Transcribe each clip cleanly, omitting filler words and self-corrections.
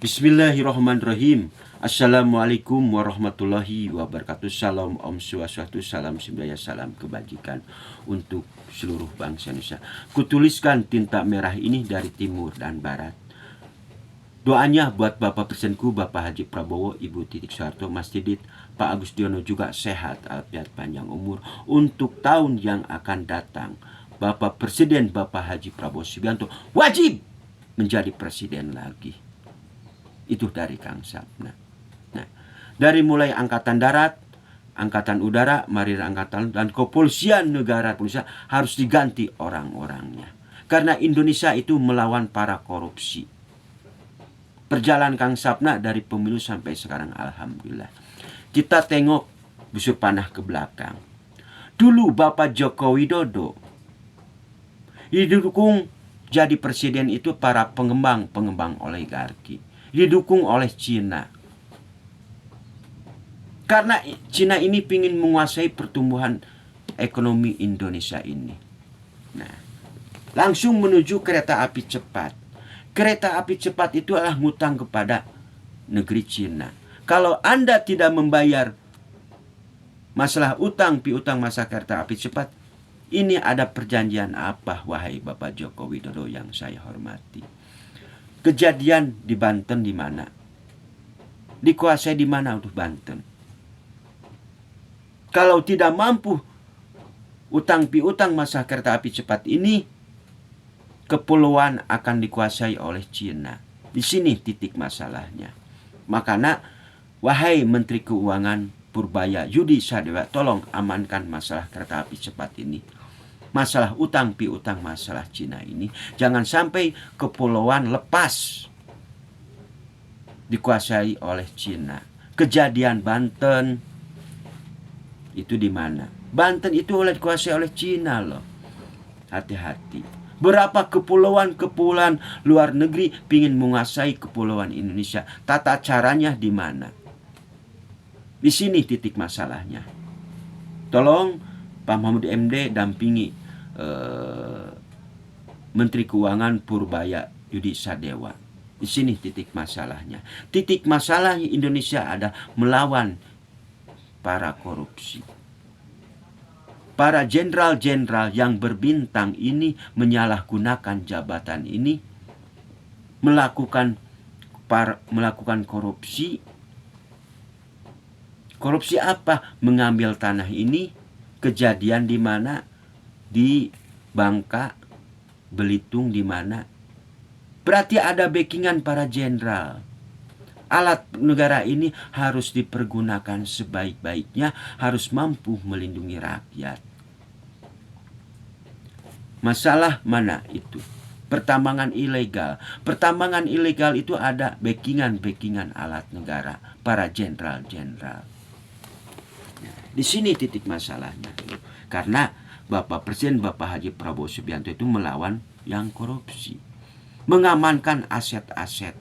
Bismillahirrahmanirrahim. Assalamualaikum warahmatullahi wabarakatuh. Salam Om Swastiastu, salam Simbaya, salam kebajikan untuk seluruh bangsa Indonesia. Kutuliskan tinta merah ini dari timur dan barat. Doanya buat Bapak Presidenku, Bapak Haji Prabowo, Ibu Titik Soeharto, Mas Didit, Pak Agustinus juga sehat, afiat panjang umur untuk tahun yang akan datang. Bapak Presiden Bapak Haji Prabowo Subianto wajib menjadi presiden lagi. Itu dari Kang Sapna. Nah, dari mulai angkatan darat, angkatan udara, marinir angkatan, dan kepolisian negara Indonesia harus diganti orang-orangnya. Karena Indonesia itu melawan para korupsi. Perjalanan Kang Sapna dari pemilu sampai sekarang, alhamdulillah. Kita tengok busur panah ke belakang. Dulu Bapak Joko Widodo didukung jadi presiden itu para pengembang oligarki. Didukung oleh Cina. Karena Cina ini ingin menguasai pertumbuhan ekonomi Indonesia ini. Nah, langsung menuju kereta api cepat. Kereta api cepat itu adalah ngutang kepada negeri Cina. Kalau Anda tidak membayar masalah utang piutang masa kereta api cepat, ini ada perjanjian apa, wahai Bapak Joko Widodo yang saya hormati? Kejadian di Banten di mana? Dikuasai di mana untuk Banten? Kalau tidak mampu utang piutang masa kereta api cepat ini, kepulauan akan dikuasai oleh Cina. Di sini titik masalahnya. Makanya, wahai Menteri Keuangan Purbaya Yudi Sadewa, tolong amankan masalah kereta api cepat ini. Masalah utang piutang masalah Cina ini, jangan sampai kepulauan lepas dikuasai oleh Cina. Kejadian Banten itu di mana? Banten itu dikuasai oleh Cina loh. Hati-hati. Berapa kepulauan luar negeri ingin menguasai kepulauan Indonesia? Tata caranya di mana? Di sini titik masalahnya. Tolong Pak Mahfud MD dampingi Menteri Keuangan Purbaya Yudi Sadewa. Di sini titik masalahnya. Titik masalahnya Indonesia ada melawan para korupsi. Para jenderal-jenderal yang berbintang ini menyalahgunakan jabatan ini, melakukan korupsi. Korupsi apa? Mengambil tanah ini. Kejadian di mana? Di Bangka, Belitung, di mana? Berarti ada backingan para jenderal. Alat negara ini harus dipergunakan sebaik-baiknya, harus mampu melindungi rakyat. Masalah mana itu? Pertambangan ilegal. Pertambangan ilegal itu ada backingan alat negara, para jenderal-jenderal. Di sini titik masalahnya. Karena Bapak Presiden Bapak Haji Prabowo Subianto itu melawan yang korupsi. Mengamankan aset-aset.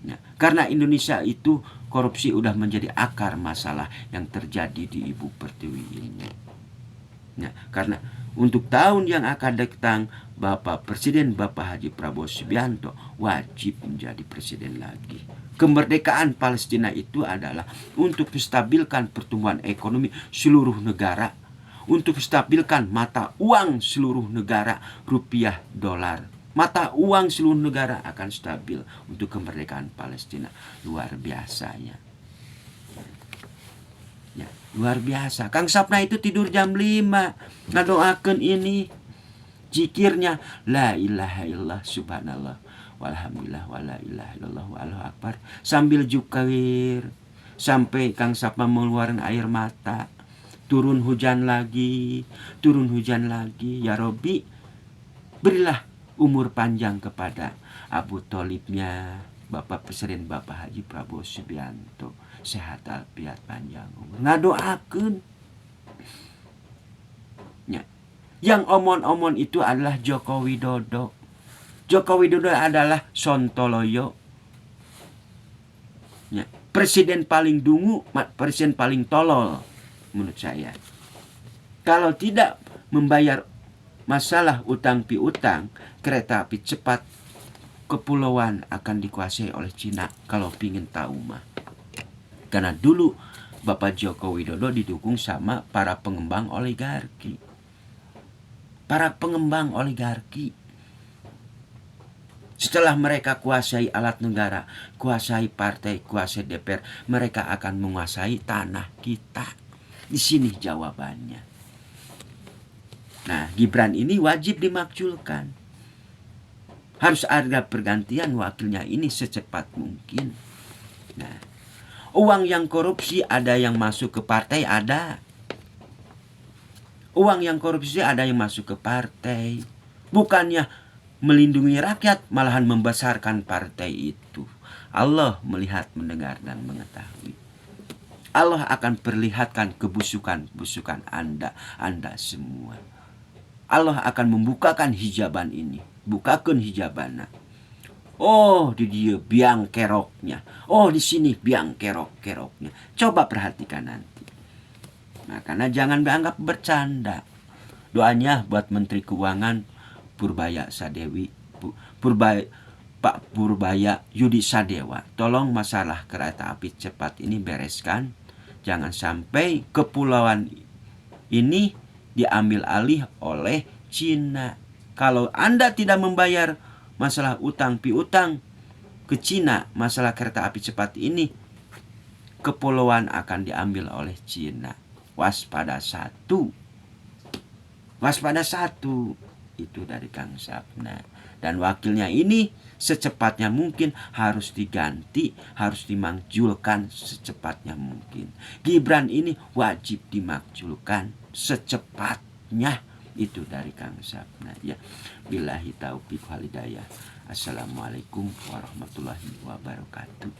Ya, karena Indonesia itu korupsi udah menjadi akar masalah yang terjadi di Ibu Pertiwi ini. Ya, karena untuk tahun yang akan datang, Bapak Presiden Bapak Haji Prabowo Subianto wajib menjadi presiden lagi. Kemerdekaan Palestina itu adalah untuk menstabilkan pertumbuhan ekonomi seluruh negara, untuk stabilkan mata uang seluruh negara, rupiah, dolar. Mata uang seluruh negara akan stabil untuk kemerdekaan Palestina. Luar biasanya. Ya, luar biasa. Kang Sapna itu tidur jam 5. Ngadoakeun ini. Zikirnya la ilaha illallah subhanallah walhamdulillah wala ilaha illallah wallahu akbar. Sambil jukawir. Sampai Kang Sapna mengeluarkan air mata. Turun hujan lagi. Ya Robbi, berilah umur panjang kepada Abu Tholibnya Bapak Presiden Bapak Haji Prabowo Subianto. Sehat alfiat panjang umur. Ngadoakeun. Ya. Yang omon-omon itu adalah Joko Widodo. Joko Widodo adalah sontoloyo. Ya. Presiden paling dungu, presiden paling tolol. Menurut saya, kalau tidak membayar masalah utang piutang kereta api cepat, kepulauan akan dikuasai oleh Cina kalau pingin tahu mah. Karena dulu Bapak Joko Widodo didukung sama para pengembang oligarki. Para pengembang oligarki. Setelah mereka kuasai alat negara, kuasai partai, kuasai DPR, mereka akan menguasai tanah kita. Di sini jawabannya. Nah, Gibran ini wajib dimakzulkan. Harus ada pergantian wakilnya ini secepat mungkin. Nah, uang yang korupsi ada yang masuk ke partai, ada. Uang yang korupsi ada yang masuk ke partai. Bukannya melindungi rakyat, malahan membesarkan partai itu. Allah melihat, mendengar, dan mengetahui. Allah akan perlihatkan kebusukan-busukan Anda semua. Allah akan membukakan hijaban ini. Bukakan hijabana. Oh, di dia biang keroknya. Oh, di sini biang keroknya. Coba perhatikan nanti. Makanya jangan dianggap bercanda. Doanya buat Menteri Keuangan Purbaya Sadewi, Pak Purbaya Yudi Sadewa, tolong masalah kereta api cepat ini bereskan. Jangan sampai kepulauan ini diambil alih oleh Cina. Kalau Anda tidak membayar masalah utang piutang ke Cina, masalah kereta api cepat ini, kepulauan akan diambil oleh Cina. Waspada satu. Waspada satu. Itu dari Kang Sapna. Dan wakilnya ini secepatnya mungkin harus diganti, harus dimakzulkan secepatnya mungkin. Gibran ini wajib dimakzulkan secepatnya. Itu dari Kang Sapna ya. Billahi taufiq wal hidayah. Assalamualaikum warahmatullahi wabarakatuh.